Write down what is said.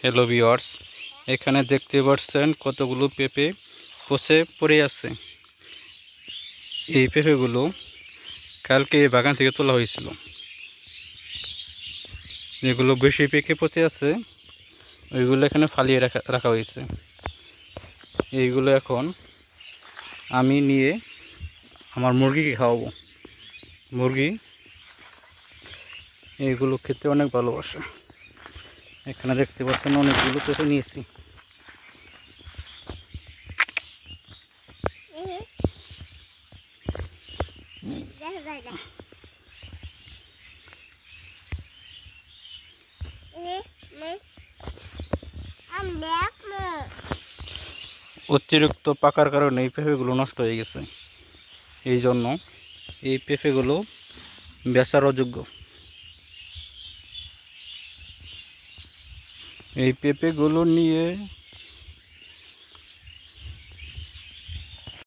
Hello viewers, এখানে দেখতে পাচ্ছেন কতগুলো পেঁপে পচে পড়ে আছে। এই পেঁপেগুলো কালকে এই বাগান থেকে তোলা হয়েছিল। যেগুলো বেশি পেকে পচে আছে ওইগুলো এখানে ফালিয়ে রাখা হয়েছে। এইগুলো এখন আমি নিয়ে আমার মুরগিকে খাওয়াবো। মুরগি এইগুলো খেতে অনেক ভালোবাসে। এখানে দেখতে পাচ্ছেন অনেকগুলো পেঁপে নিয়েছি। অতিরিক্ত পাকার কারণে এই পেঁপেগুলো নষ্ট হয়ে গেছে। এই জন্য এই পেঁপেগুলো বেচার অযোগ্য। এই পেঁপেগুলো নিয়ে